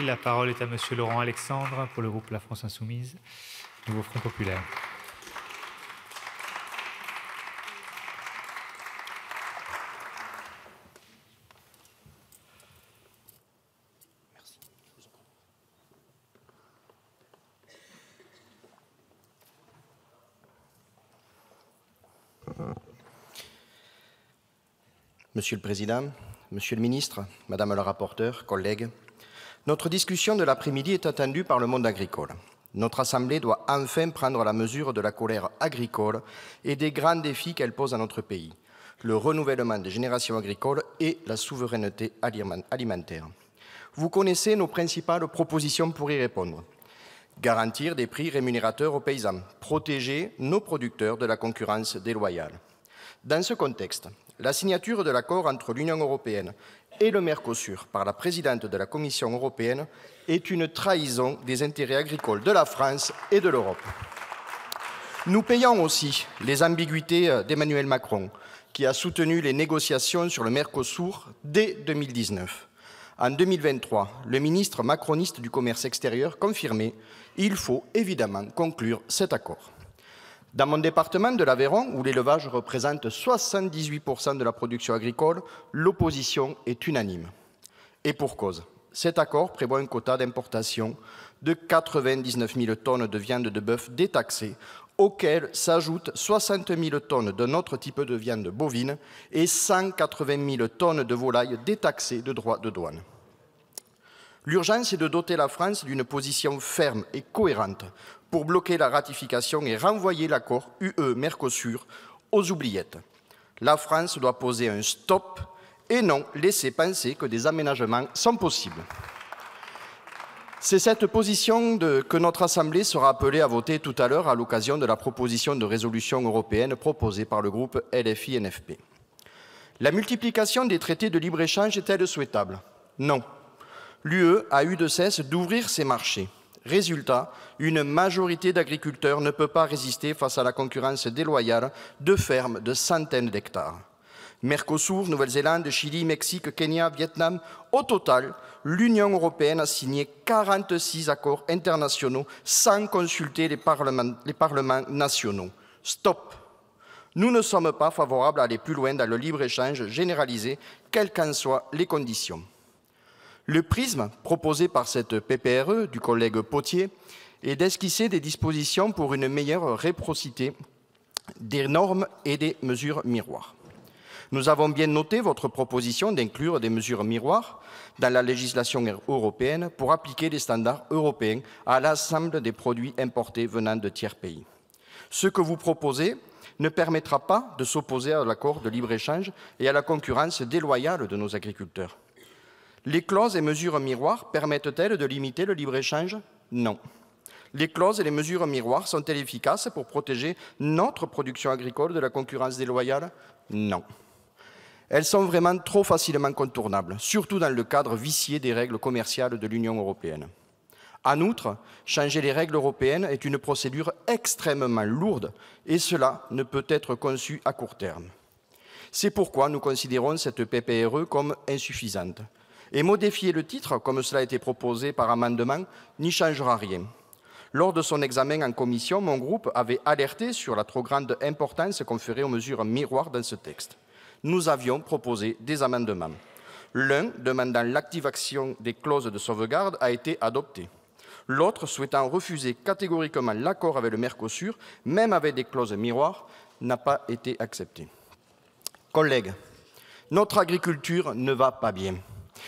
remercie. La parole est à Monsieur Laurent Alexandre pour le groupe La France Insoumise, Nouveau Front Populaire. Monsieur le Président, Monsieur le Ministre, Madame la rapporteure, collègues, notre discussion de l'après-midi est attendue par le monde agricole. Notre Assemblée doit enfin prendre la mesure de la colère agricole et des grands défis qu'elle pose à notre pays, le renouvellement des générations agricoles et la souveraineté alimentaire. Vous connaissez nos principales propositions pour y répondre. Garantir des prix rémunérateurs aux paysans, protéger nos producteurs de la concurrence déloyale. Dans ce contexte, la signature de l'accord entre l'Union européenne et le Mercosur par la présidente de la Commission européenne est une trahison des intérêts agricoles de la France et de l'Europe. Nous payons aussi les ambiguïtés d'Emmanuel Macron, qui a soutenu les négociations sur le Mercosur dès 2019. En 2023, le ministre macroniste du Commerce extérieur confirmait « Il faut évidemment conclure cet accord ». Dans mon département de l'Aveyron, où l'élevage représente 78% de la production agricole, l'opposition est unanime. Et pour cause, cet accord prévoit un quota d'importation de 99 000 tonnes de viande de bœuf détaxée, auxquelles s'ajoutent 60 000 tonnes d'un autre type de viande bovine et 180 000 tonnes de volailles détaxées de droits de douane. L'urgence est de doter la France d'une position ferme et cohérente pour bloquer la ratification et renvoyer l'accord UE-Mercosur aux oubliettes. La France doit poser un stop et non laisser penser que des aménagements sont possibles. C'est cette position que notre Assemblée sera appelée à voter tout à l'heure à l'occasion de la proposition de résolution européenne proposée par le groupe LFI-NFP. La multiplication des traités de libre-échange est-elle souhaitable? Non. L'UE a eu de cesse d'ouvrir ses marchés. Résultat, une majorité d'agriculteurs ne peut pas résister face à la concurrence déloyale de fermes de centaines d'hectares. Mercosur, Nouvelle-Zélande, Chili, Mexique, Kenya, Vietnam, au total, l'Union européenne a signé 46 accords internationaux sans consulter les parlements nationaux. Stop! Nous ne sommes pas favorables à aller plus loin dans le libre-échange généralisé, quelles qu'en soient les conditions. Le prisme proposé par cette PPRE du collègue Potier est d'esquisser des dispositions pour une meilleure réciprocité des normes et des mesures miroirs. Nous avons bien noté votre proposition d'inclure des mesures miroirs dans la législation européenne pour appliquer les standards européens à l'ensemble des produits importés venant de tiers pays. Ce que vous proposez ne permettra pas de s'opposer à l'accord de libre-échange et à la concurrence déloyale de nos agriculteurs. Les clauses et mesures miroirs permettent-elles de limiter le libre-échange? Non. Les clauses et les mesures miroirs sont-elles efficaces pour protéger notre production agricole de la concurrence déloyale? Non. Elles sont vraiment trop facilement contournables, surtout dans le cadre vicié des règles commerciales de l'Union européenne. En outre, changer les règles européennes est une procédure extrêmement lourde et cela ne peut être conçu à court terme. C'est pourquoi nous considérons cette PPRE comme insuffisante. Et modifier le titre, comme cela a été proposé par amendement, n'y changera rien. Lors de son examen en commission, mon groupe avait alerté sur la trop grande importance conférée aux mesures miroirs dans ce texte. Nous avions proposé des amendements. L'un, demandant l'activation des clauses de sauvegarde, a été adopté. L'autre, souhaitant refuser catégoriquement l'accord avec le Mercosur, même avec des clauses miroirs, n'a pas été accepté. Collègues, notre agriculture ne va pas bien.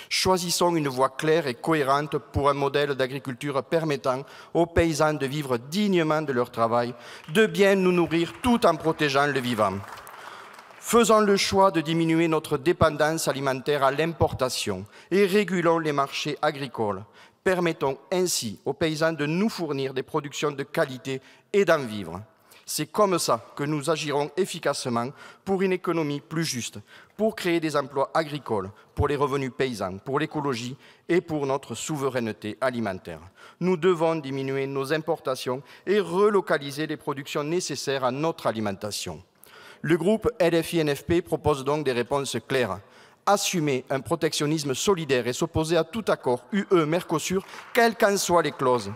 Choisissons une voie claire et cohérente pour un modèle d'agriculture permettant aux paysans de vivre dignement de leur travail, de bien nous nourrir tout en protégeant le vivant. Faisons le choix de diminuer notre dépendance alimentaire à l'importation et régulons les marchés agricoles. Permettons ainsi aux paysans de nous fournir des productions de qualité et d'en vivre. C'est comme ça que nous agirons efficacement pour une économie plus juste, pour créer des emplois agricoles, pour les revenus paysans, pour l'écologie et pour notre souveraineté alimentaire. Nous devons diminuer nos importations et relocaliser les productions nécessaires à notre alimentation. Le groupe LFI-NFP propose donc des réponses claires. assumer un protectionnisme solidaire et s'opposer à tout accord UE-Mercosur, quelles qu'en soient les clauses.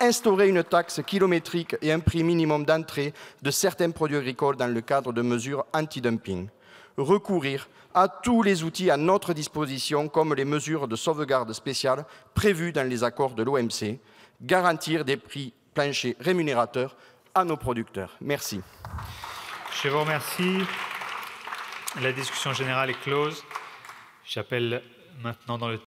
Instaurer une taxe kilométrique et un prix minimum d'entrée de certains produits agricoles dans le cadre de mesures anti-dumping. Recourir à tous les outils à notre disposition, comme les mesures de sauvegarde spéciales prévues dans les accords de l'OMC. Garantir des prix planchers rémunérateurs à nos producteurs. Merci. Je vous remercie. La discussion générale est close. J'appelle maintenant dans le